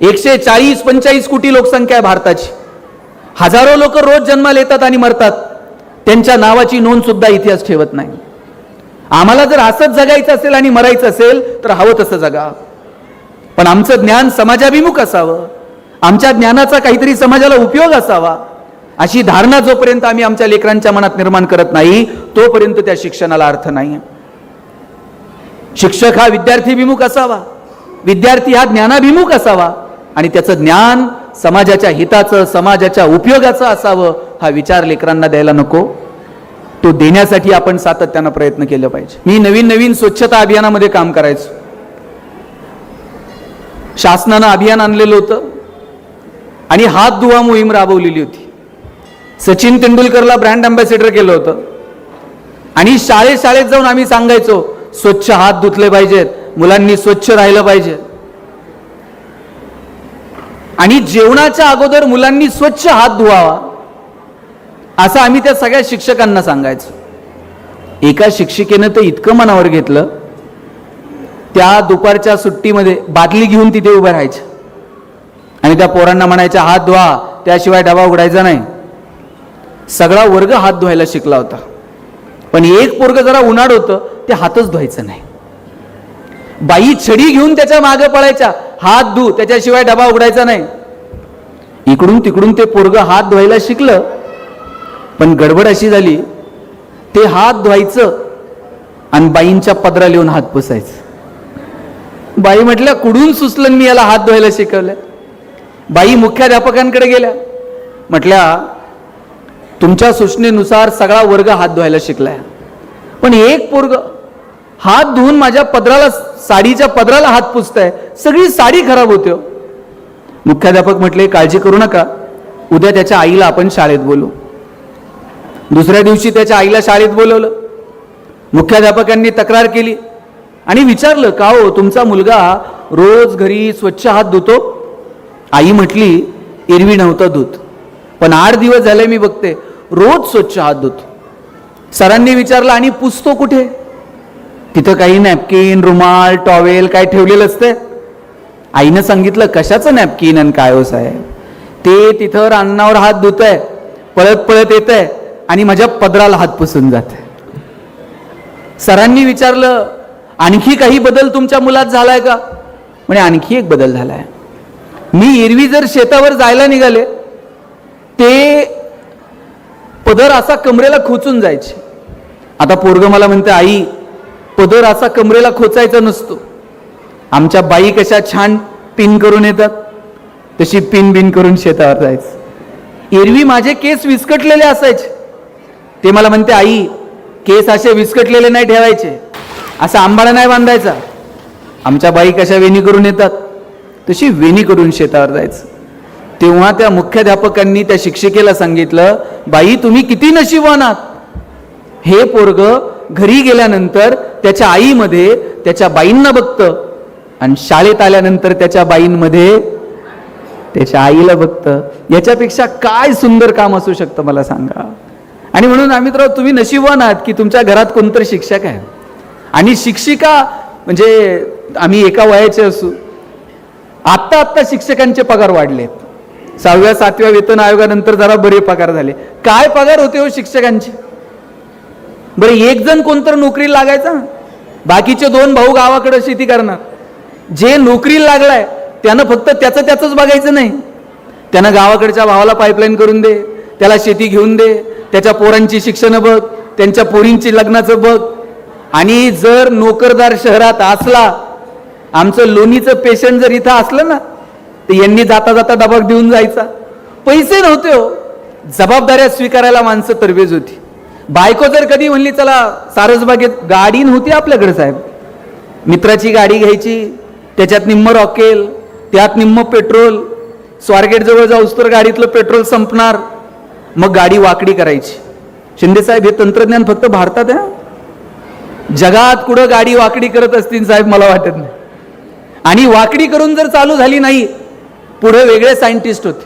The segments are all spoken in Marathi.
140-45 कोटी लोकसंख्या आहे भारताची. हजारो लोक रोज जन्माला येतात आणि मरतात, त्यांच्या नावाची नोंद सुद्धा इतिहास ठेवत नाही. आम्हाला जर असंच जगायचं असेल आणि मरायचं असेल तर हवं तसं जगा, पण आमचं ज्ञान समाजाभिमुख असावं, आमच्या ज्ञानाचा काहीतरी समाजाला उपयोग असावा, अशी धारणा जोपर्यंत आम्ही आमच्या लेकरांच्या मनात निर्माण करत नाही तोपर्यंत त्या शिक्षणाला अर्थ नाही. शिक्षक हा विद्यार्थीभिमुख असावा, विद्यार्थी हा ज्ञानाभिमुख असावा आणि त्याचं ज्ञान समाजाच्या हिताचं, समाजाच्या उपयोगाचं असावं, हा विचार लेकरांना द्यायला नको. तो देण्यासाठी आपण सातत्यानं प्रयत्न केले पाहिजे. मी नवीन स्वच्छता अभियानामध्ये काम करायचो. शासनानं अभियान आणलेलं होतं आणि हात धुवा मोहीम राबवलेली होती. सचिन तेंडुलकरला ब्रँड अँबॅसेडर केलं होतं आणि शाळेत जाऊन आम्ही सांगायचो स्वच्छ हात धुतले पाहिजेत, मुलांनी स्वच्छ राहिलं पाहिजे आणि जेवणाच्या अगोदर मुलांनी स्वच्छ हात धुवावा, असं आम्ही त्या सगळ्या शिक्षकांना सांगायचो. एका शिक्षिकेनं ते इतकं मनावर घेतलं, त्या दुपारच्या सुट्टीमध्ये बादली घेऊन तिथे उभ्या राहायच्या आणि त्या पोरांना म्हणायच्या हात धुवा, त्याशिवाय डबा उघडायचा नाही. सगळा वर्ग हात धुवायला शिकला होता, पण एक पोरग जरा उन्हाळ होतं, ते हातच धुवायचं नाही. बाई छडी घेऊन त्याच्या मागे पळायच्या, हात धु, त्याच्याशिवाय डबा उघडायचा नाही. इकडून तिकडून ते पोरग हात धुवायला शिकलं, पण गडबड अशी झाली, ते हात धुवायचं आणि बाईंच्या पदराला येऊन हात पुसायचं. बाई म्हटल्या कुठून सुचलं मी याला हात धुवायला शिकवलं. बाई मुख्याध्यापकांकडे गेल्या, म्हटल्या तुमच्या सूचनेनुसार सगळा वर्ग हात धुवायला शिकलाय, पण एक पोरग हात धुवून माझ्या पदराला, साडीच्या पदराला हात पुसताय, सगळी साडी खराब होते. मुख्याध्यापक म्हटले काळजी करू नका, उद्या त्याच्या आईला आपण शाळेत बोलू. दुसऱ्या दिवशी त्याच्या आईला शाळेत बोलवलं. मुख्याध्यापकांनी तक्रार केली आणि विचारलं का हो तुमचा मुलगा रोज घरी स्वच्छ हात धुतो? आई म्हटली एरवी नव्हता धुत, पण 8 दिवस झाले मी बघते रोज स्वच्छ हात धुतो. सरांनी विचारलं आणि पुसतो कुठे? तिथं काही नॅपकिन, रुमाल, टॉवेल काय ठेवलेलं असतं. आईनं सांगितलं कशाचं नॅपकिन आणि काय हो साहेब, ते तिथं रानावर हात धुतय, पळत पळत येत आहे आणि माझ्या पदराला हात पुसून जात आहे. सरांनी विचारलं आणखी काही बदल तुमच्या मुलात झालाय का? म्हणजे आणखी एक बदल झालाय. मी एरवी जर शेतावर जायला निघाले ते पदर असा कमरेला खोचून जायचे, आता पोरग मला म्हणते आई पदर असा कमरेला खोचायचा नसतो. आमच्या बाई कशा छान पिन करून येतात तशी पिन बिन करून शेतावर जायचं. एरवी माझे केस विस्कटलेले असायचे, ते मला म्हणते आई केस असे विस्कटलेले नाही ठेवायचे, असा आंबाडा नाही बांधायचा. आमच्या बाई कशा वेणी करून येतात तशी वेणी करून शेतावर जायचं. तेव्हा त्या मुख्याध्यापकांनी त्या शिक्षिकेला सांगितलं बाई तुम्ही किती नशीबवान आहात, हे पोरग घरी गेल्यानंतर त्याच्या आईमध्ये त्याच्या बाईंना बघतं आणि शाळेत आल्यानंतर त्याच्या बाईंमध्ये त्याच्या आईला बघतं. याच्यापेक्षा काय सुंदर काम असू शकतं मला सांगा. आणि म्हणून आम्ही तर तुम्ही नशीबवान आहात की तुमच्या घरात कोणतरी शिक्षक आहे. आणि शिक्षिका म्हणजे आम्ही एका वयाचे असू, आत्ता शिक्षकांचे पगार वाढलेत. 6व्या 7व्या वेतन आयोगानंतर जरा बरे पगार झाले. काय पगार होते हो शिक्षकांचे? बरं एक जण कोणतर नोकरीला लागायचा, बाकीचे 2 भाऊ गावाकडे शेती करणार. जे नोकरीला लागलाय त्यानं फक्त त्याचंच बघायचं नाही, त्यानं गावाकडच्या भावाला पाईपलाईन करून दे, त्याला शेती घेऊन दे, त्याच्या पोरांची शिक्षण बघ, त्यांच्या पोरींची लग्नाचं बघ. आणि जर नोकरदार शहरात असला, आमचं लोणीचं पेशंट जर इथं असलं ना तर यांनी जाता जाता डबा देऊन जायचा. पैसे नव्हते हो, जबाबदाऱ्या स्वीकारायला माणसं तरबेज होती. बायको जर कधी म्हणली चला सारसबागेत, गाडी नव्हती आपल्याकडे साहेब, मित्राची गाडी घ्यायची, त्याच्यात निम्म रॉकेल, त्यात निम्म पेट्रोल, स्वारगेट जवळ जाऊस तर गाडीतलं पेट्रोल संपणार, मग गाडी वाकडी करायची. शिंदे साहेब हे तंत्रज्ञान फक्त भारतात आहे, जगात कुठं गाडी वाकडी करत असतील साहेब मला वाटत नाही. आणि वाकडी करून जर चालू झाली नाही, पुढे वेगळे सायंटिस्ट होते,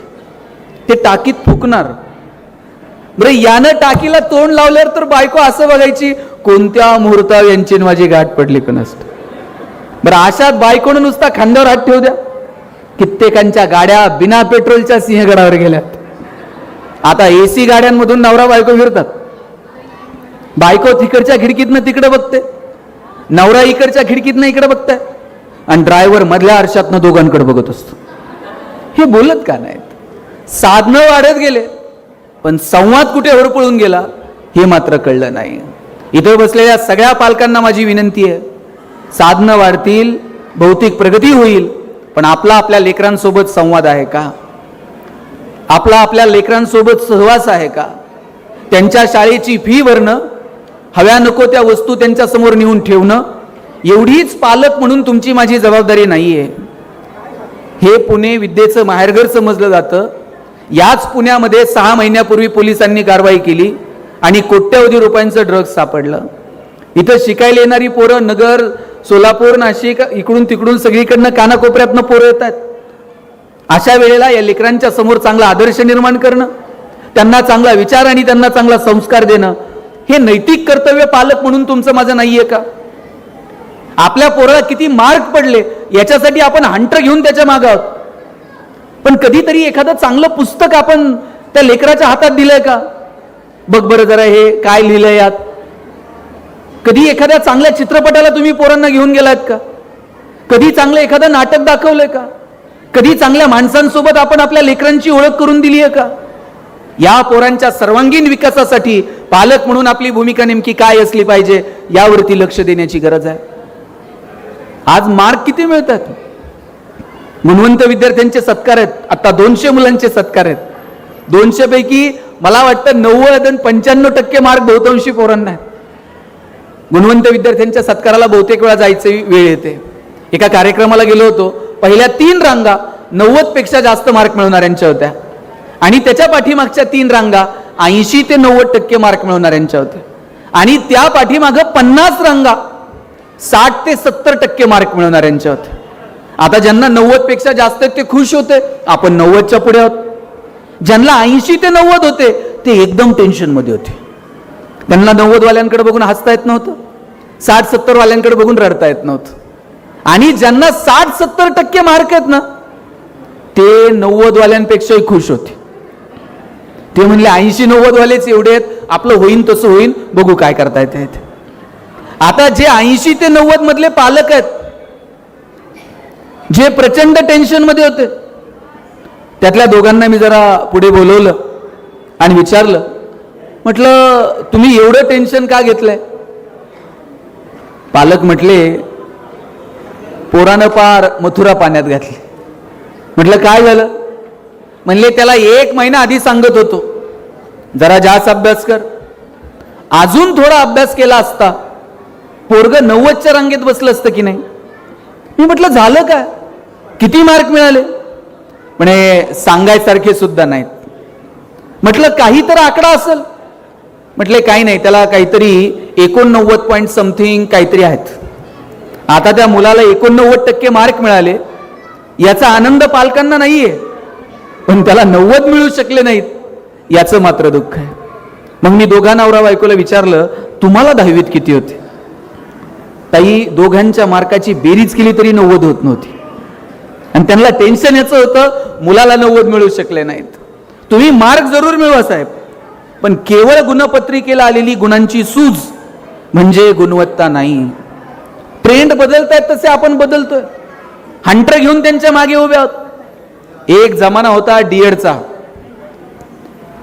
ते टाकीत फुकणार. बरं यानं टाकीला तोंड लावल्यावर तर बायको असं बघायची कोणत्या मुहूर्तावर यांची माझी गाठ पडली का नसतं. बरं अशात बायकोनं नुसता खांद्यावर हात ठेवू द्या, कित्येकांच्या गाड्या बिना पेट्रोलच्या सिंहगडावर गेल्यात. आता एसी गाड्यांमधून नवरा बायको फिरतात. बायको तिकडच्या खिडकीतनं तिकडे बघते, नवरा इकडच्या खिडकीतनं इकडे बघताय, आणि ड्रायव्हर मधल्या आरशातनं दोघांकडे बघत असतो. हे बोलत का नाहीत? साधनं वाढत गेले, पण संवाद कुठे होरपळून गेला हे मात्र कळलं नाही. इथे बसलेल्या सगळ्या पालकांना माझी विनंती आहे, साधनं वाढतील, भौतिक प्रगती होईल, पण आपला आपल्या लेकरांसोबत संवाद आहे का? आपला आपल्या लेकरांसोबत सहवास आहे का? त्यांच्या शाळेची फी भरणं, हव्या नको त्या वस्तू त्यांच्या समोर नेऊन ठेवणं, एवढीच पालक म्हणून तुमची माझी जबाबदारी नाहीये. हे पुणे विद्येचं माहेरघर समजलं जातं. याच पुण्यामध्ये 6 महिन्यापूर्वी पोलिसांनी कारवाई केली आणि कोट्यवधी रुपयांचं ड्रग्ज सापडलं. इथं शिकायला येणारी पोरं नगर, सोलापूर, नाशिक, इकडून तिकडून सगळीकडनं कानाकोपऱ्यातनं पोरं येत आहेत. अशा वेळेला या लेकरांच्या समोर चांगला आदर्श निर्माण करणं, त्यांना चांगला विचार आणि त्यांना चांगला संस्कार देणं, हे नैतिक कर्तव्य पालक म्हणून तुमचं माझं नाहीये का? आपल्या पोराला किती मार्क पडले याच्यासाठी आपण हंटर घेऊन त्याच्या मागे आहोत, पण कधीतरी एखादं चांगलं पुस्तक आपण त्या लेकराच्या हातात दिलंय का? बघ बरं जरा हे काय लिहिलंय यात. कधी एखाद्या चांगल्या चित्रपटाला तुम्ही पोरांना घेऊन गेलात का? कधी चांगलं एखादं नाटक दाखवलंय का? कधी चांगल्या माणसांसोबत आपण आपल्या लेकरांची ओळख करून दिली आहे का? या पोरांच्या सर्वांगीण विकासासाठी पालक म्हणून आपली भूमिका नेमकी काय असली पाहिजे यावरती लक्ष देण्याची गरज आहे. आज मार्क किती मिळतात? गुणवंत विद्यार्थ्यांचे सत्कार आहेत. आता 200 मुलांचे सत्कार आहेत. 200 पैकी मला वाटतं 90 आणि 95% मार्क बहुतांशी पोरांना आहेत. गुणवंत विद्यार्थ्यांच्या सत्काराला बहुतेक वेळा जायची वेळ येते. एका कार्यक्रमाला गेलो होतो, पहिल्या 3 रांगा 90 पेक्षा जास्त मार्क मिळवणाऱ्यांच्या होत्या आणि त्याच्या पाठीमागच्या 3 रांगा 80 ते 90% मार्क मिळवणाऱ्यांच्या होत्या आणि त्या पाठीमागं 50 रांगा 60 ते 70% मार्क मिळवणाऱ्यांच्या होत्या. आता ज्यांना 90 पेक्षा जास्त आहेत ते खुश होते, आपण 90च्या पुढे आहोत. ज्यांना 80 ते 90 होते ते एकदम टेन्शन मध्ये होते. त्यांना 90 वाल्यांकडे बघून हसता येत नव्हतं, 60-70 वाल्यांकडे बघून रडता येत नव्हतं. आणि ज्यांना 60-70% मार्क आहेत ना ते 90 वाल्यांपेक्षाही खुश होते. ते म्हणले 80-90 वालेच एवढे आहेत, आपलं होईन तसं होईन, बघू काय करता येते. आता जे 80 ते 90 मधले पालक आहेत, जे प्रचंड टेन्शन मध्ये होते, त्यातल्या दोघांना मी जरा पुढे बोलवलं आणि विचारलं, म्हटलं तुम्ही एवढं टेन्शन का घेतलंय? पालक म्हटले, पोरानं पार मथुरा पाण्यात घातली. म्हटलं काय झालं? म्हणले त्याला 1 महिना आधी सांगत होतो जरा जास्त अभ्यास कर, अजून थोडा अभ्यास केला असता पोरग 90च्या रांगेत बसलं असतं की नाही. मी म्हटलं झालं काय, किती मार्क मिळाले? म्हणे सांगायसारखे सुद्धा नाहीत. म्हटलं काही तर आकडा असेल? म्हटले काही नाही, त्याला काहीतरी 89 पॉइंट समथिंग काहीतरी आहेत. आता त्या मुलाला 89% मार्क मिळाले याचा आनंद पालकांना नाहीये, पण त्याला 90 मिळू शकले नाहीत याचं मात्र दुःख आहे. मग मी दोघा नवरा बायकोला विचारलं, तुम्हाला 10वीत किती होते? ताई दोघांच्या मार्काची बेरीज केली तरी 90 होत नव्हती आणि त्यांना टेन्शन याचं होतं, मुलाला 90 मिळू शकले नाहीत. तुम्ही मार्क जरूर मिळवा साहेब, पण केवळ गुणपत्रिकेला आलेली गुणांची सूज म्हणजे गुणवत्ता नाही. ट्रेंड बदलतायत तसे आपण बदलतोय, हंटर घेऊन त्यांच्या मागे उभे आहोत. एक जमाना होता डीएडचा.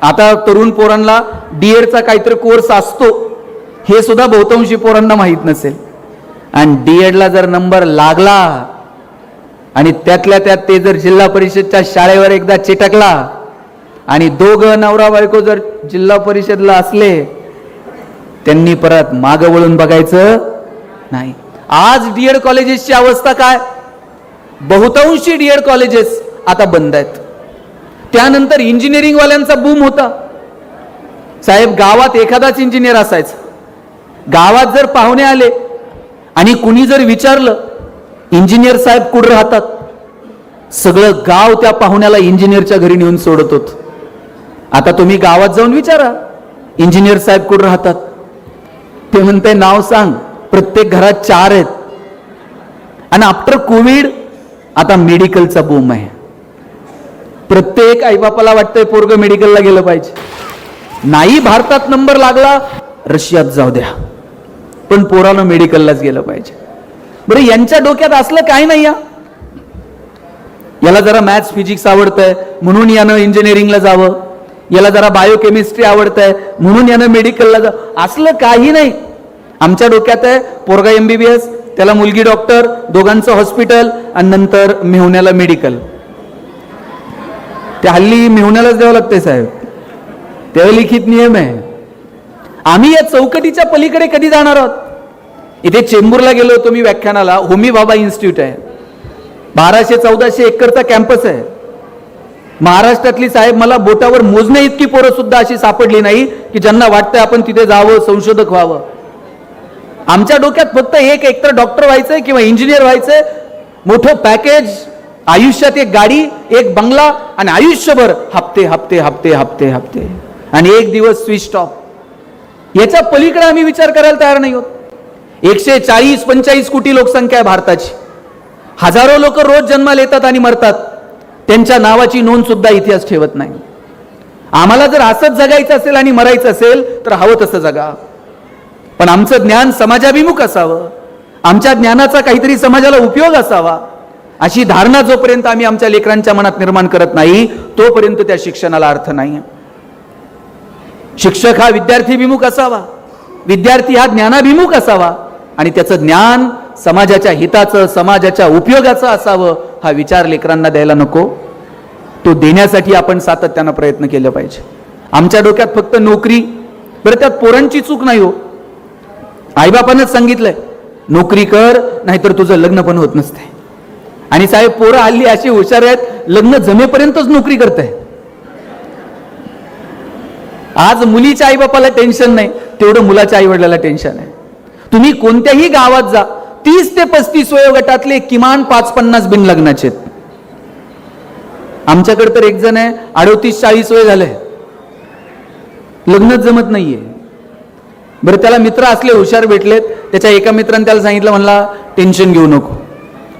आता तरुण पोरांना डीएडचा काहीतरी कोर्स असतो हे सुद्धा बहुतांशी पोरांना माहीत नसेल. आणि डीएडला जर नंबर लागला आणि त्यातल्या त्यात ते जर जिल्हा परिषदच्या शाळेवर एकदा चिटकला आणि दोघं नवरा बायको जर जिल्हा परिषदला असले, त्यांनी परत मागं वळून बघायचं नाही. आज डीएड कॉलेजेसची अवस्था काय? बहुतांशी डीएड कॉलेजेस आता बंद आहेत. त्यानंतर इंजिनिअरिंग वाल्यांचा बूम होता. साहेब गावात एखादाच इंजिनियर असायचा. गावात जर पाहुणे आले आणि कुणी जर विचारलं इंजिनियर साहेब कुठे राहतात, सगळं गाव त्या पाहुण्याला इंजिनियरच्या घरी नेऊन सोडत होत. आता तुम्ही गावात जाऊन विचारा इंजिनियर साहेब कुठे राहतात, ते म्हणते नाव सांग, प्रत्येक घरात 4 आहेत. आणि आफ्टर कोविड आता मेडिकलचा बूम आहे. प्रत्येक आईबापाला वाटतंय पोरग मेडिकलला गेलं पाहिजे. नाही भारतात नंबर लागला, रशियात जाऊ द्या, पण पोरानं मेडिकललाच गेलं पाहिजे. बरं, यांच्या डोक्यात असलं काय नाही. याला जरा मॅथ्स फिजिक्स आवडतंय म्हणून यानं इंजिनिअरिंगला जावं, याला जरा बायोकेमिस्ट्री आवडतंय म्हणून यानं मेडिकलला जावं, असलं काही नाही. आमच्या डोक्यात आहे पोरगा MBBS, त्याला मुलगी डॉक्टर, दोघांचं हॉस्पिटल, आणि नंतर मेहुण्याला मेडिकल. ते हल्ली मेहुण्यालाच द्यावं लागते साहेब, ते लिखित नियम आहे. आम्ही या चौकटीच्या पलीकडे कधी जाणार आहोत? इथे चेंबूरला गेलो होतो मी व्याख्यानाला. होमी भाभा इन्स्टिट्यूट आहे, 1200-1400 एकरचा कॅम्पस आहे. महाराष्ट्रातली साहेब मला बोटावर मोजणे इतकी पोरं सुद्धा अशी सापडली नाही की ज्यांना वाटतंय आपण तिथे जावं, संशोधक व्हावं. आमच्या डोक्यात फक्त एकतर डॉक्टर व्हायचंय किंवा इंजिनियर व्हायचंय, मोठं पॅकेज, आयुष्यात एक गाडी, एक बंगला, आणि आयुष्यभर हप्ते हप्ते हप्ते हप्ते हप्ते, आणि एक दिवस स्विच ऑफ. याच्या पलीकडे आम्ही विचार करायला तयार नाही होत. 140-145 कोटी लोकसंख्या आहे भारताची. हजारो लोक रोज जन्माला येतात आणि मरतात, त्यांच्या नावाची नोंद सुद्धा इतिहास ठेवत नाही. आम्हाला जर असंच जगायचं असेल आणि मरायचं असेल तर हवं तसं जगा, पण आमचं ज्ञान समाजाभिमुख असावं, आमच्या ज्ञानाचा काहीतरी समाजाला उपयोग असावा, अशी धारणा जोपर्यंत आम्ही आमच्या लेकरांच्या मनात निर्माण करत नाही तोपर्यंत त्या शिक्षणाला अर्थ नाही. शिक्षक हा विद्यार्थीभिमुख असावा, विद्यार्थी हा ज्ञानाभिमुख असावा, आणि त्याचं ज्ञान समाजाच्या हिताचं, समाजाच्या उपयोगाचं असावं, हा विचार लेकरांना द्यायला नको. तो देण्यासाठी आपण सातत्यानं प्रयत्न केले पाहिजे. आमच्या डोक्यात फक्त नोकरी. बरं, त्यात पोरांची चूक नाही हो. आईबापानंच सांगितलंय नोकरी कर, नाहीतर तुझं लग्न पण होत नसते. आणि साहेब पोरं हल्ली अशी हुशार आहेत, लग्न जमेपर्यंतच नोकरी करताय. आज मुलीच्या आईबापाला टेन्शन नाही तेवढं मुलाच्या आईवडिलाला टेन्शन आहे. तुम्ही कोणत्याही गावात जा, 30 ते 35 वयोगटातले किमान 5-50 बिनलग्नाचे. आमच्याकडे तर एक जण आहे 38-40 वय झालंय, लग्नच जमत नाहीये. बरं, त्याला मित्र असले हुशार भेटलेत. त्याच्या एका मित्राने त्याला सांगितलं, म्हणला टेन्शन घेऊ नको,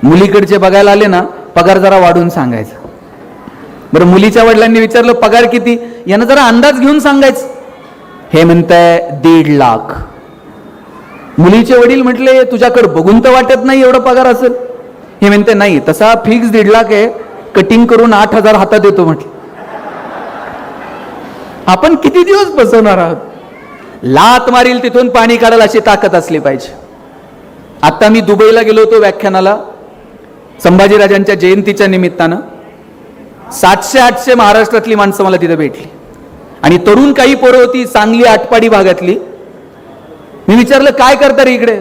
मुलीकडचे बघायला आले ना पगार जरा वाढून सांगायचा. बरं, मुलीच्या वडिलांनी विचारलं पगार किती, यानं जरा अंदाज घेऊन सांगायचं. हे म्हणताय 1.5 लाख. मुलीचे वडील म्हटले तुझ्याकडे बघून तर वाटत नाही एवढा पगार असेल. हे म्हणते नाही, तसा फिक्स 1.5 लाख आहे, कटिंग करून 8,000 हातात येतो. म्हटलं आपण किती दिवस बसवणार आहोत? लात मारील तिथून पाणी काढायला अशी ताकद असली पाहिजे. आता मी दुबईला गेलो होतो व्याख्यानाला, संभाजीराजांच्या जयंतीच्या निमित्तानं. 700-800 महाराष्ट्रातली माणसं मला तिथे भेटली, आणि तरुण काही पोरं होती सांगली आटपाडी भागातली. मी विचारलं काय करता रे इकडे?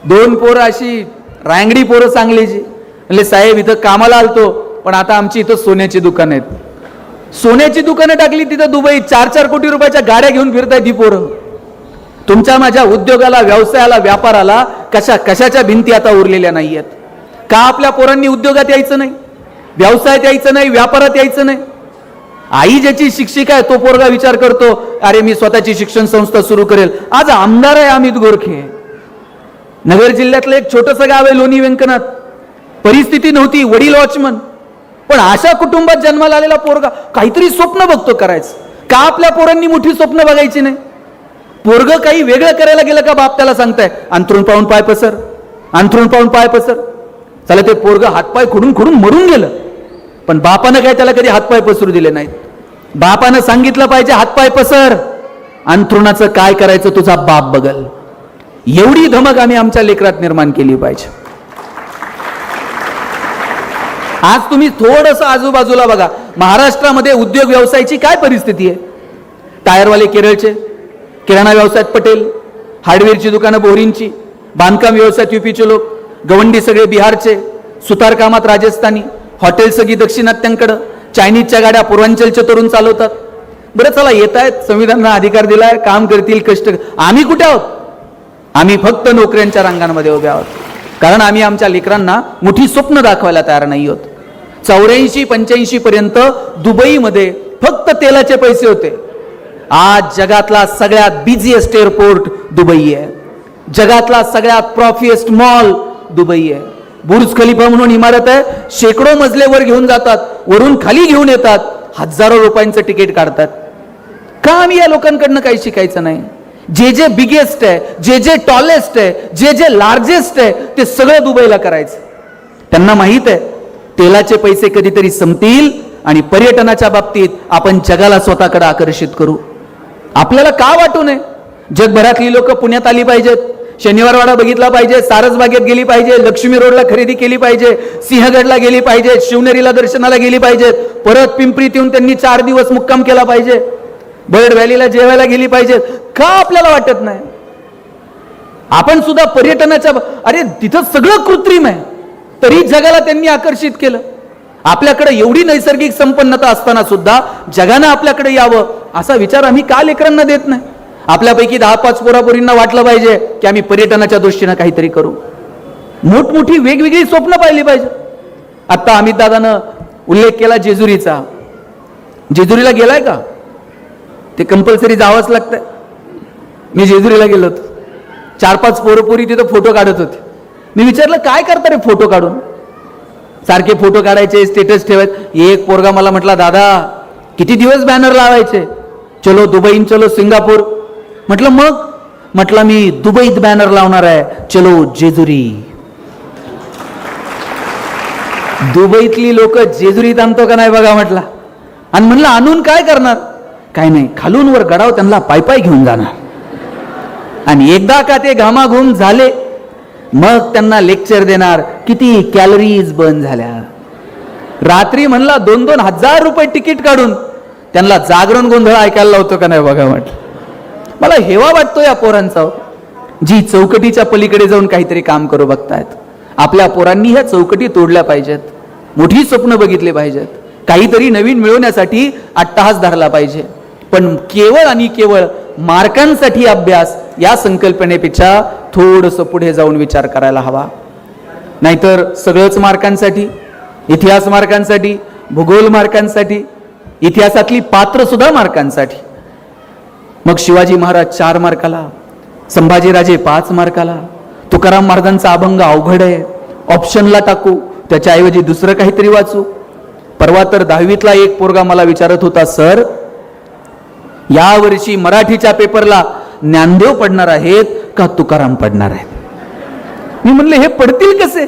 2 पोरं अशी रांगडी पोरं सांगलीची. म्हणले साहेब इथं कामाला आलतो, पण आता आमची इथं सोन्याची दुकान आहेत. सोन्याची दुकानं टाकली तिथं दुबईत, 4-4 कोटी रुपयाच्या गाड्या घेऊन फिरताय ती पोरं. तुमच्या माझ्या उद्योगाला, व्यवसायाला, व्यापाराला कशाच्या भिंती आता उरलेल्या नाहीयेत का? आपल्या पोरांनी उद्योगात यायचं नाही, व्यवसायात यायचं नाही, व्यापारात यायचं नाही. आई ज्याची शिक्षिका आहे तो पोरगा विचार करतो अरे मी स्वतःची शिक्षण संस्था सुरू करेल. आज आमदार आहे अमित गोरखे. नगर जिल्ह्यातलं एक छोटंसं गाव आहे लोणी व्यंकनाथ. परिस्थिती नव्हती, वडील वॉचमन, पण अशा कुटुंबात जन्माला आलेला पोरगा काहीतरी स्वप्न बघतो करायचं. का आपल्या पोरांनी मोठी स्वप्न बघायची नाही? पोरग काही वेगळं करायला गेलं का बाप त्याला सांगताय अंथरूण पाहून पाय पसर, अंथरूण पाहून पाय पसर. चला ते पोरग हातपाय खुडून खुडून मरून गेलं, पण बापानं काय त्याला कधी हातपाय पसरू दिले नाहीत. बापानं सांगितलं पाहिजे हातपाय पसर, अंथरुणाचं काय करायचं तुझा बाप बघल. एवढी धमक आम्ही आमच्या लेकरात निर्माण केली पाहिजे. आज तुम्ही थोडंसं आजूबाजूला बघा, महाराष्ट्रामध्ये उद्योग व्यवसायाची काय परिस्थिती आहे. टायरवाले केरळचे, किराणा व्यवसायात पटेल, हार्डवेअरची दुकानं बोरींची, बांधकाम व्यवसायात युपीचे लोक, गवंडी सगळे बिहारचे, सुतार कामात राजस्थानी, हॉटेल सगळी दक्षिणात्यांकडं, चायनीजच्या गाड्या पूर्वांचलचे तरुण चालवतात. बरं चला येत आहेत, संविधानानं अधिकार दिलाय, काम करतील, कष्ट. आम्ही कुठे आहोत? आम्ही फक्त नोकऱ्यांच्या रांगांमध्ये उभे आहोत, कारण आम्ही आमच्या लेकरांना मोठी स्वप्न दाखवायला तयार नाही आहोत. 84-85 पर्यंत दुबईमध्ये फक्त तेलाचे पैसे होते. आज जगातला सगळ्यात बिझीएस्ट एअरपोर्ट दुबई आहे, जगातला सगळ्यात प्रॉफिएस्ट मॉल दुबई आहे, बुर्ज खलिफा म्हणून इमारत आहे, शेकडो मजले वर घेऊन जातात, वरून खाली घेऊन येतात, हजारो रुपयांचं तिकीट काढतात. का आम्ही या लोकांकडनं काही शिकायचं नाही? जे जे बिगेस्ट आहे, जे जे टॉलेस्ट आहे, जे जे लार्जेस्ट आहे, ते सगळं दुबईला करायचं. त्यांना माहित आहे तेलाचे पैसे कधीतरी संपतील आणि पर्यटनाच्या बाबतीत आपण जगाला स्वतःकडे आकर्षित करू. आपल्याला का वाटू नये? जगभरातली लोक पुण्यात आली पाहिजेत, शनिवारवाडा बघितला पाहिजे, सारसबागेत गेली पाहिजे, लक्ष्मी रोडला खरेदी केली पाहिजे, सिंहगडला गेली पाहिजे, शिवनेरीला दर्शनाला गेली पाहिजेत, परत पिंपरीत येऊन त्यांनी 4 दिवस मुक्काम केला पाहिजे, बर्ड व्हॅलीला जेवायला गेली पाहिजेत. का आपल्याला वाटत नाही? आपण सुद्धा पर्यटनाच्या अरे तिथं सगळं कृत्रिम आहे, तरी जगाला त्यांनी आकर्षित केलं. आपल्याकडे एवढी नैसर्गिक संपन्नता असताना सुद्धा जगानं आपल्याकडे यावं असा विचार आम्ही का लेकरांना देत नाही? आपल्यापैकी 10-5 पोरापोरींना वाटलं पाहिजे की आम्ही पर्यटनाच्या दृष्टीनं काहीतरी करू. मोठमोठी वेगवेगळी स्वप्न पाहिली पाहिजे. आता अमित दादानं उल्लेख केला जेजुरीचा. जेजुरीला गेलाय का? ते कंपल्सरी जावंच लागतंय. मी जेजुरीला गेलो होतो, 4-5 पोरपोरी तिथं फोटो काढत होते. मी विचारलं काय करता रे फोटो काढून? सारखे फोटो काढायचे, स्टेटस ठेवायचे. एक पोरगा मला म्हटला, दादा किती दिवस बॅनर लावायचे, चलो दुबई, चलो सिंगापूर. म्हटलं मग? म्हटलं मी दुबईत बॅनर लावणार आहे, चलो जेजुरी. दुबईतली लोक जेजुरीत आणतो का नाही बघा म्हटला. आणि म्हणलं आणून काय करणार? काय नाही, खालून वर गडाव त्यांना पायपाय घेऊन जाणार. आणि एकदा का ते घामाघूम झाले मग त्यांना लेक्चर देणार किती कॅलरीज बर्न झाल्या. रात्री म्हणला 2-2 हजार रुपये तिकीट काढून त्यांना जागरण गोंधळ ऐकायला लावतो का नाही बघा म्हटलं. मला हेवा वाटतो या पोरांचा, जी चौकटीच्या पलीकडे जाऊन काहीतरी काम करू बघतायत. आपल्या पोरांनी ह्या चौकटी तोडल्या पाहिजेत, मोठी स्वप्न बघितले पाहिजेत, काहीतरी नवीन मिळवण्यासाठी अट्टहास धरला पाहिजे. पण केवळ आणि केवळ मार्कांसाठी अभ्यास या संकल्पनेपेक्षा थोडंसं पुढे जाऊन विचार करायला हवा. नाहीतर सगळंच मार्कांसाठी, इतिहास मार्कांसाठी, भूगोल मार्कांसाठी, इतिहासातली पात्र सुद्धा मार्कांसाठी. मग शिवाजी महाराज 4 मार्काला, संभाजीराजे 5 मार्काला, तुकाराम महाराजांचा अभंग अवघड आहे, ऑप्शनला टाकू, त्याच्याऐवजी दुसरं काहीतरी वाचू. परवा तर 10वीतला एक पोरगा मला विचारत होता, सर या वर्षी मराठीच्या पेपरला ज्ञानदेव पडणार आहेत का तुकाराम पडणार आहेत? मी म्हणले हे पडतील कसे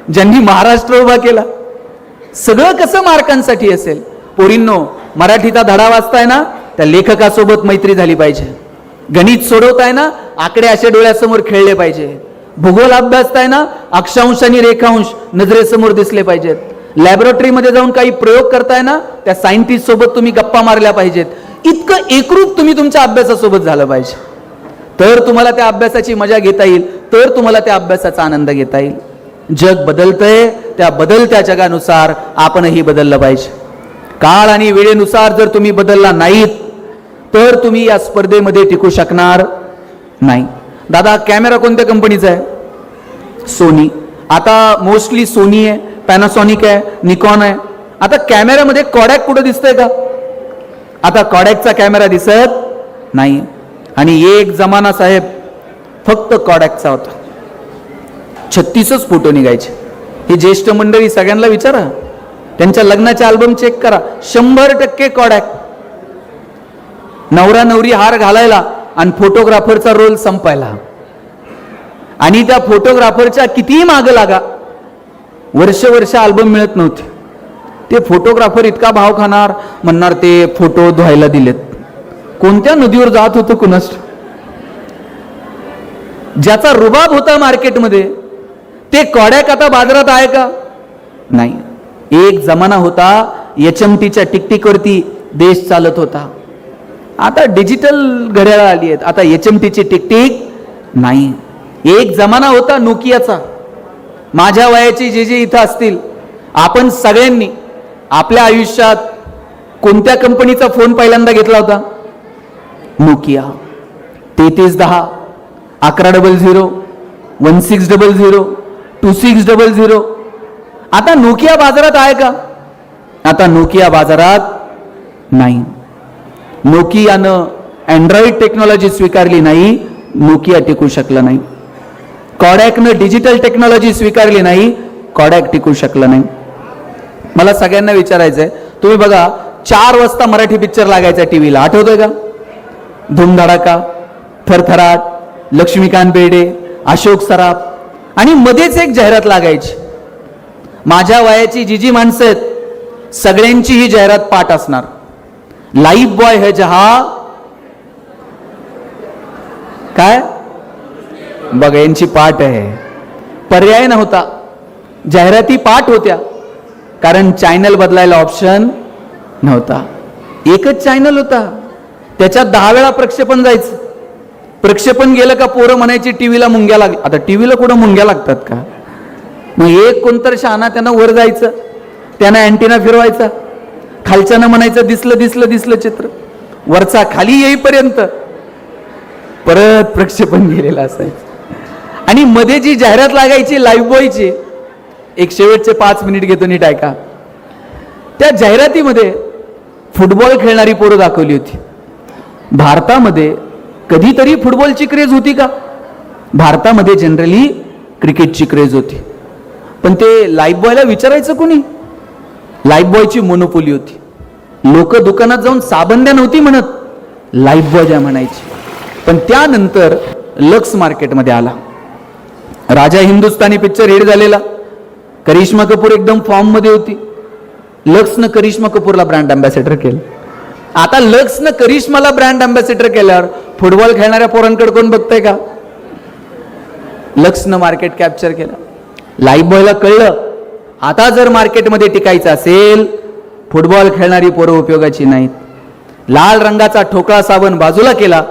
ज्यांनी महाराष्ट्र उभा केला? सगळं कसं मार्कांसाठी असेल? पोरींनो, मराठीचा धडा वाचताय ना, त्या लेखकासोबत मैत्री झाली पाहिजे. गणित सोडवताय ना, आकडे असे डोळ्यासमोर खेळले पाहिजे. भूगोल अभ्यासताय ना, अक्षांश आणि रेखांश नजरेसमोर दिसले पाहिजेत. लॅबोरेटरीमध्ये जाऊन काही प्रयोग करताय ना, त्या सायंटिस्ट सोबत तुम्ही गप्पा मारल्या पाहिजेत. इतकं एकरूप तुम्ही तुमच्या अभ्यासासोबत झालं पाहिजे, तर तुम्हाला त्या अभ्यासाची मजा घेता येईल, तर तुम्हाला त्या अभ्यासाचा आनंद घेता येईल. जग बदलतंय, त्या बदलत्या जगानुसार आपणही बदललं पाहिजे. काळ आणि वेळेनुसार जर तुम्ही बदलला नाहीत तर तुम्ही या स्पर्धेमध्ये टिकू शकणार नाही. दादा कॅमेरा कोणत्या कंपनीचा आहे? सोनी. आता मोस्टली सोनी आहे, पॅनासॉनिक आहे, निकॉन आहे. आता कॅमेऱ्यामध्ये कॉडॅक कुठं दिसतंय का? आता कॉडॅकचा कॅमेरा दिसत नाही. आणि एक जमाना साहेब फक्त कॉडॅकचा होता, 36च फोटो निघायचे. हे ज्येष्ठ मंडळी सगळ्यांना विचारा, त्यांच्या लग्नाचे अल्बम चेक करा, 100% कॉडॅक. नवरा नवरी हार घालायला आणि फोटोग्राफरचा रोल संपायला. आणि त्या फोटोग्राफरच्या कितीही मागं लागा, वर्ष अल्बम मिळत नव्हते. ते फोटोग्राफर इतका भाव खाणार, म्हणणार ते फोटो धुवायला दिलेत. कोणत्या नदीवर जात होतं कुणास? ज्याचा रुबाब होता मार्केटमध्ये ते कॉडॅक आता बाजारात आहे का? नाही. एक जमाना होता HMTच्या टिकटिकवरती देश चालत होता. आता डिजिटल घड्याळ आली आहेत, आता HMTची टिकटिक नाही. एक जमाना होता नोकियाचा. माझ्या वयाची जे जे इथं असतील, आपण सगळ्यांनी आपल्या आयुष्यात कोणत्या कंपनीचा फोन पहिल्यांदा घेतला होता? नोकिया. 3310, 1100, 1600, 2600. आता नोकिया बाजारात आहे का? आता नोकिया बाजारात नाही. नोकियानं अँड्रॉइड टेक्नॉलॉजी स्वीकारली नाही, नोकिया टिकू शकला नाही. कॉडॅकनं डिजिटल टेक्नॉलॉजी स्वीकारली नाही, कॉडॅक टिकू शकलं नाही. मला सगळ्यांना विचारायचंय, तुम्ही बघा 4 वाजता मराठी पिक्चर लागायचा टीव्हीला, आठवतोय का? धूमधडाका, थरथराट, लक्ष्मीकांत बेर्डे, अशोक सराफ, आणि मध्येच एक जाहिरात लागायची. माझ्या वयाची जी माणसं आहेत सगळ्यांची ही जाहिरात पाठ असणार. लाईफ बॉय है जहा, काय बघा यांची पाठ आहे. पर्याय नव्हता, जाहिराती पाठ होत्या, कारण चॅनल बदलायला ऑप्शन नव्हता. एकच चॅनल होता, त्याच्यात 10 वेळा प्रक्षेपण जायचं. प्रक्षेपण गेलं का पोरं म्हणायची टीव्हीला मुंग्या लाग. आता टीव्हीला कुठं मुंग्या लागतात का? मग एक कोणतर शहाणा त्यांना वर जायचं, त्यांना अँटिना फिरवायचा, खालच्यानं म्हणायचं दिसलं दिसलं दिसलं चित्र, वरचा खाली येईपर्यंत परत प्रक्षेपण गेलेलं असायचं. आणि मध्ये जी जाहिरात लागायची लाईफ बॉयची, एक शेवटचे 5 मिनिट घेतो नीट ऐका. त्या जाहिरातीमध्ये फुटबॉल खेळणारी पोरं दाखवली होती. भारतामध्ये कधीतरी फुटबॉलची क्रेज होती का? भारतामध्ये जनरली क्रिकेटची क्रेज होती. पण ते लाईफ बॉयला विचारायचं कोणी? लाईफ बॉयची मोनोपोली होती. लोक दुकानात जाऊन साबण द्या नव्हती म्हणत, लाईफ बॉय द्या म्हणायची. पण त्यानंतर लक्स मार्केटमध्ये आला. राजा हिंदुस्तानी पिक्चर हिट झालेला, करिश्मा कपूर एकदम फॉर्म मध्ये होती. लक्सनं करिश्मा कपूरला ब्रँड अँबॅसेडर केलं. आता लक्सनं करिश्माला ब्रँड अँबॅसेडर केल्यावर फुटबॉल खेळणाऱ्या पोरांकडे कोण बघतंय का? लक्सनं मार्केट कॅप्चर केलं. लाईफ बॉयला कळलं, आता जर मार्केटमध्ये टिकायचं असेल, फुटबॉल खेळणारी पोरं उपयोगाची नाहीत. लाल रंगाचा ठोकळा साबण बाजूला केला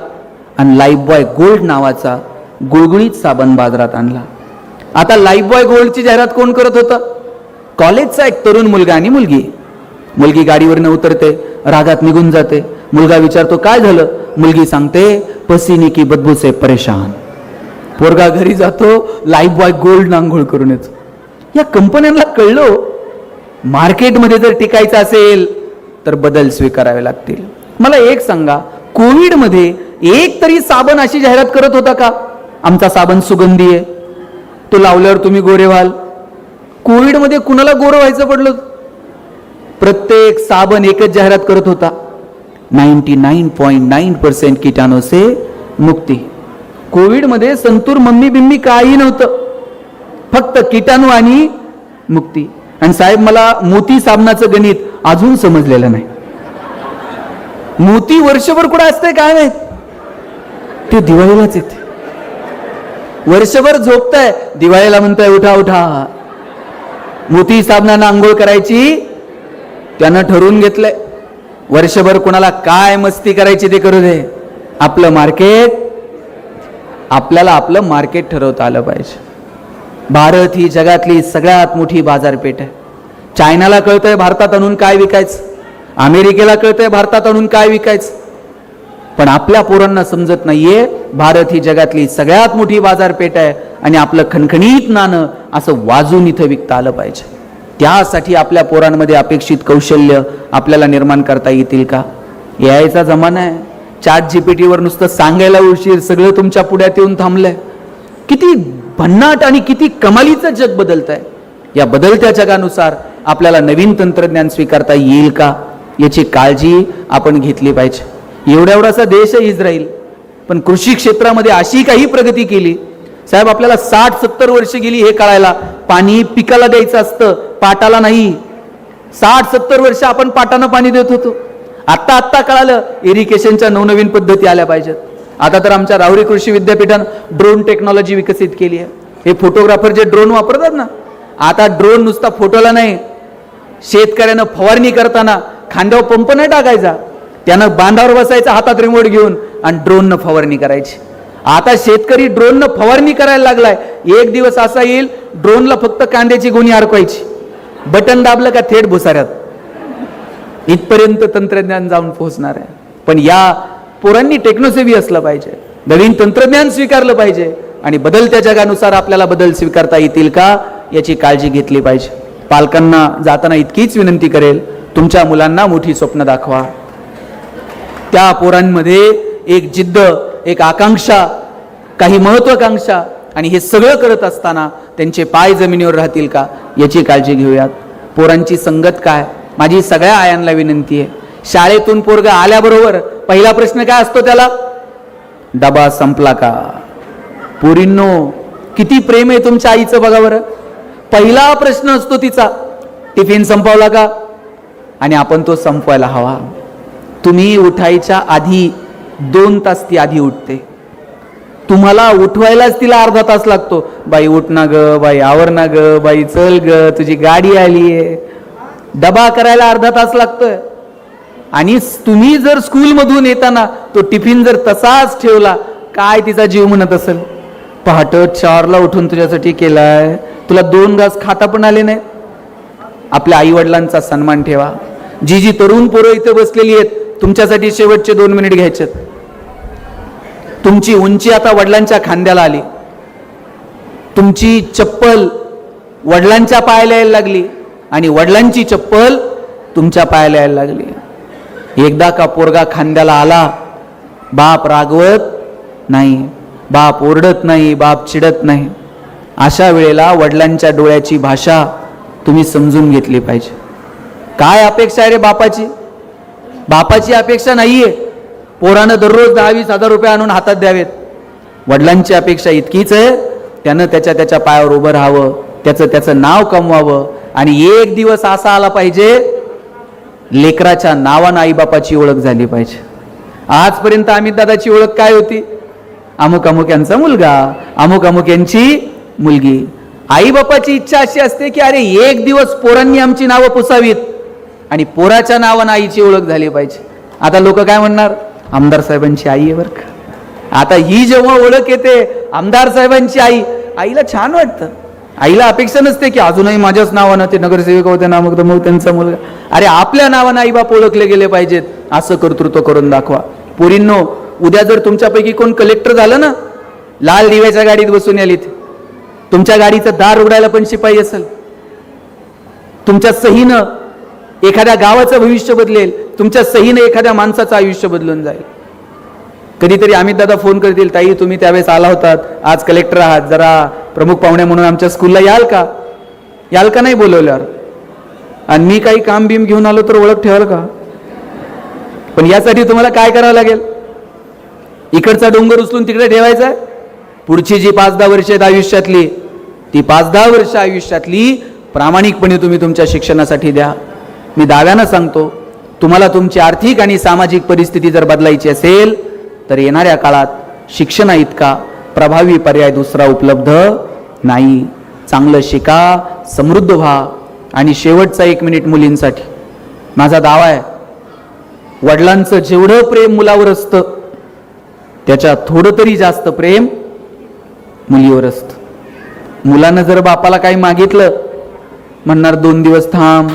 आणि लाईफ बॉय गोल्ड नावाचा गुळगुळीत साबण बाजारात आणला. आता लाईफ बॉय गोल्डची जाहिरात कोण करत होतं? कॉलेजचा एक तरुण मुलगा आणि मुलगी. मुलगी गाडीवरनं उतरते, रागात निघून जाते. मुलगा विचारतो काय झालं? मुलगी सांगते पसीने की बदबू से परेशान. पोरगा घरी जातो, लाईफ बॉय गोल्ड आंघोळ करून येतो. या कंपन्यांना कळलं, मार्केटमध्ये जर टिकायचं असेल तर बदल स्वीकारावे लागतील. मला एक सांगा, कोविडमध्ये एक तरी साबण अशी जाहिरात करत होता का? आमचा साबण सुगंधी आहे, तो लावल्यावर तुम्ही गोरे व्हाल. कोविडमध्ये कुणाला गोरं व्हायचं पडलं? प्रत्येक साबण एकच जाहिरात करत होता, 99.9% कीटाणू से मुक्ती. कोविडमध्ये संतूर मम्मी बिम्मी काही नव्हतं, फक्त कीटाणू आणि मुक्ती. आणि साहेब, मला मोती साबणाचं गणित अजून समजलेलं नाही. मोती वर्षभर कुठं असते काय माहित, ते दिवाळीलाच येते. वर्षभर झोपताय, दिवाळीला म्हणताय उठा उठा. मोती साबणानं आंघोळ करायची त्यानं ठरवून घेतलंय. वर्षभर कुणाला काय मस्ती करायची ते करू दे, आपलं मार्केट, आपल्याला आपलं मार्केट ठरवता आलं पाहिजे. भारत ही जगातली सगळ्यात मोठी बाजारपेठ आहे. चायनाला कळतंय भारतात आणून काय विकायचं, अमेरिकेला कळतंय भारतात आणून काय विकायचं. पण आपल्या पोरांना समजत नाहीये, भारत ही जगातली सगळ्यात मोठी बाजारपेठ आहे आणि आपलं खणखणीत नाणं असं वाजून इथं विकता आलं पाहिजे. त्यासाठी आपल्या पोरांमध्ये अपेक्षित कौशल्य आपल्याला निर्माण करता येतील का? यायचा जमाना आहे. ChatGPT वर नुसतं सांगायला उशीर, सगळं तुमच्या पुढ्यात येऊन थांबलंय. किती भन्नाट आणि किती कमालीचं जग बदलत आहे. या बदलत्या जगानुसार आपल्याला नवीन तंत्रज्ञान स्वीकारता येईल का, याची काळजी आपण घेतली पाहिजे. एवढासा देश आहे इस्रायल, पण कृषी क्षेत्रामध्ये अशी काही प्रगती केली साहेब, आपल्याला 60-70 वर्ष गेली हे कळायला. पाणी पिकाला द्यायचं असतं, पाटाला नाही. 60-70 वर्ष आपण पाटानं पाणी देत होतो. आत्ता कळालं इरिगेशनच्या नवनवीन पद्धती आल्या पाहिजेत. आता तर आमच्या राहुरी कृषी विद्यापीठानं ड्रोन टेक्नॉलॉजी विकसित केली आहे. हे फोटोग्राफर जे ड्रोन वापरतात ना, आता ड्रोन नुसता फोटोला नाही, शेतकऱ्यानं फवारणी करताना खांद्यावर पंप नाही टाकायचा, त्यानं बांधावर बसायचा हातात रिमोट घेऊन आणि ड्रोननं फवारणी करायची. आता शेतकरी ड्रोननं फवारणी करायला लागलाय. एक दिवस असा येईल ड्रोनला फक्त कांद्याची गोणी अडकवायची, बटन दाबलं का थेट भुसाऱ्यात. इथपर्यंत तंत्रज्ञान जाऊन पोहोचणार आहे. पण या पोरांनी टेक्नोसेव्ही असलं पाहिजे, नवीन तंत्रज्ञान स्वीकारलं पाहिजे आणि बदलत्या जगानुसार आपल्याला बदल स्वीकारता येतील का याची काळजी घेतली पाहिजे. पालकांना जाताना इतकीच विनंती करेल, तुमच्या मुलांना मोठी स्वप्न दाखवा. त्या पोरांमध्ये एक जिद्द, एक आकांक्षा, काही महत्वाकांक्षा, आणि हे सगळं करत असताना त्यांचे पाय जमिनीवर राहतील का याची काळजी घेऊयात. पोरांची संगत काय, माझी सगळ्या आयांना विनंती आहे, शाळेतून पोरगा आल्याबरोबर पहिला प्रश्न काय असतो त्याला, डबा संपला का. पोरींनो, किती प्रेम आहे तुमच्या आईचं बघा बरं. पहिला प्रश्न असतो तिचा, टिफिन संपवला का. आणि आपण तो संपवायला हवा. तुम्ही उठायच्या आधी 2 तास ती आधी उठते. तुम्हाला उठवायलाच तिला अर्धा तास लागतो. बाई उठ ना ग, बाई आवर ना ग, बाई चल ग, तुझी गाडी आली आहे. डबा करायला अर्धा तास लागतोय. आणि तुम्ही जर स्कूलमधून येताना तो टिफिन जर तसाच ठेवला, काय तिचा जीव म्हणत असेल. पहाटे 4ला उठून तुझ्यासाठी केलाय, तुला 2 घास खाता पण आले नाही. आपल्या आई वडिलांचा सन्मान ठेवा. जी जी तरुण पोरं इथे बसलेली आहेत, तुमच्यासाठी शेवटचे 2 मिनिट घ्यायचे. तुमची उंची आता वडिलांच्या खांद्याला आली, तुमची चप्पल वडिलांच्या पायाला यायला लागली आणि वडिलांची चप्पल तुमच्या पायाला यायला लागली. एकदा का पोरगा खांद्याला आला, बाप रागवत नाही, बाप ओरडत नाही, बाप चिडत नाही. अशा वेळेला वडिलांच्या डोळ्याची भाषा तुम्ही समजून घेतली पाहिजे. काय अपेक्षा आहे रे बापाची. बापाची अपेक्षा नाहीये पोरानं दररोज 10-20 हजार रुपये आणून हातात द्यावेत. वडिलांची अपेक्षा इतकीच आहे, त्यानं त्याच्या पायावर उभं राहावं, त्याचं नाव कमवावं. आणि एक दिवस असा आला पाहिजे, लेकराच्या नावानं आईबापाची ओळख झाली पाहिजे. आजपर्यंत अमित दादाची ओळख काय होती, अमुक अमुक यांचा मुलगा, अमुक अमुक यांची मुलगी. आई बापाची इच्छा अशी असते की अरे एक दिवस पोरांनी आमची नावं पुसावीत आणि पोराच्या नावानं आईची ओळख झाली पाहिजे. आता लोक काय म्हणणार, आमदार साहेबांची आई आहे बरं का. आता ही जेव्हा ओळख येते आमदार साहेबांची आई, आईला छान वाटतं. आईला अपेक्षा नसते की अजूनही माझ्याच नावानं ते नगरसेवक होते ना, मग त्यांचा मुलगा. अरे आपल्या नावानं आई बाप ओळखले गेले पाहिजेत, असं कर्तृत्व करून दाखवा. पोरींनो, उद्या जर तुमच्यापैकी कोण कलेक्टर झालं ना, लाल दिव्याच्या गाडीत बसून यालीत, तुमच्या गाडीचं दार उघडायला पण शिपाई असेल. तुमच्या सहीनं एखाद्या गावाचं भविष्य बदलेल, तुमच्या सहीनं एखाद्या माणसाचं आयुष्य बदलून जाईल. कधीतरी अमित दादा फोन करतील, ताई तुम्ही त्यावेळेस आला होतात, आज कलेक्टर आहात, जरा प्रमुख पाहुणे म्हणून आमच्या स्कूलला याल का. याल का नाही बोलवल्यावर. आणि मी काही काम बीम घेऊन आलो तर ओळख ठेवाल का. पण यासाठी तुम्हाला काय करावं लागेल, इकडचा डोंगर उचलून तिकडे ठेवायचा आहे. पुढची जी 5-10 वर्ष आहेत आयुष्यातली, ती 5-10 वर्ष आयुष्यातली प्रामाणिकपणे तुम्ही तुमच्या शिक्षणासाठी द्या. मी दाव्यानं सांगतो, तुम्हाला तुमची आर्थिक आणि सामाजिक परिस्थिती जर बदलायची असेल तर येणाऱ्या काळात शिक्षणा इतका प्रभावी पर्याय दुसरा उपलब्ध नाही. चांगलं शिका, समृद्ध व्हा. आणि शेवटचा 1 मिनिट मुलींसाठी माझा दावा आहे, वडिलांचं जेवढं प्रेम मुलावर असतं त्याच्या थोडं तरी जास्त प्रेम मुलीवर असतं. मुलानं जर बापाला काही मागितलं, म्हणणार 2 दिवस थांब,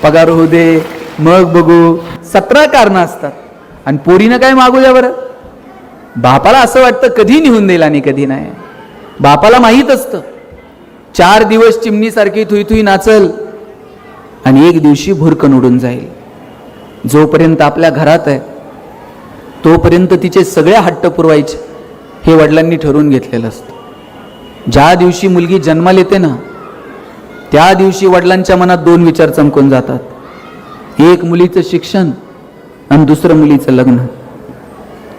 पगार होऊ दे, मग बघू, 17 कारणं असतात. आणि पोरीनं काय मागू द्या बरं. बापाला असं वाटतं कधी निघून देईल आणि कधी नाही. बापाला माहीत असतं 4 दिवस चिमणीसारखी थुई नाचल आणि 1 दिवशी भुरकन उडून जाईल. जोपर्यंत आपल्या घरात आहे तोपर्यंत तिचे सगळे हट्ट पुरवायचे हे वडिलांनी ठरवून घेतलेलं असतं. ज्या दिवशी मुलगी जन्माला येते ना, त्या दिवशी वडिलांच्या मनात 2 विचार चमकून जातात. एक मुलीचं शिक्षण आणि दुसरं मुलीचं लग्न.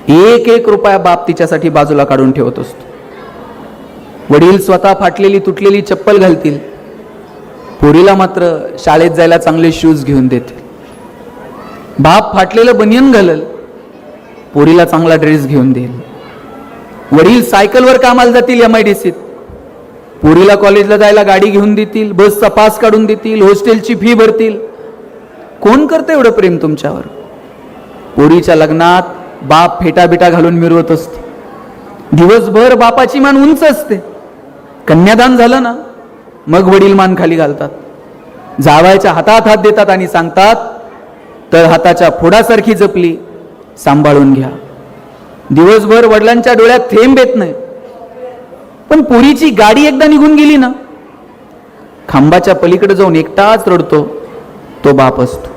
1-1 रुपया बाप तिच्यासाठी बाजूला काढून ठेवत असतो. वडील स्वतः फाटलेली तुटलेली चप्पल घालतील, पोरीला मात्र शाळेत जायला चांगले शूज घेऊन देतील. बाप फाटलेलं बनियन घालल, पोरीला चांगला ड्रेस घेऊन देईल. वडील सायकलवर कामाला जातील MIDCत, पोरीला कॉलेजला जायला गाडी घेऊन देतील, बसचा पास काढून देतील, हॉस्टेलची फी भरतील. कोण करतं एवढं प्रेम तुमच्यावर. पोरीच्या लग्नात बाप फेटाबिटा घालून मिरवत असतो. दिवसभर बापाची मान उंच असते. कन्यादान झालं ना, मग वडील मान खाली घालतात, जावयाच्या हातात हात देतात आणि सांगतात, तर हाताच्या फोडासारखी जपली, सांभाळून घ्या. दिवसभर वडिलांच्या डोळ्यात थेंब येत नाही. पण पोरीची गाडी एकदा निघून गेली ना, खांबाच्या पलीकडे जाऊन एकटाच रडतो तो बाप असतो.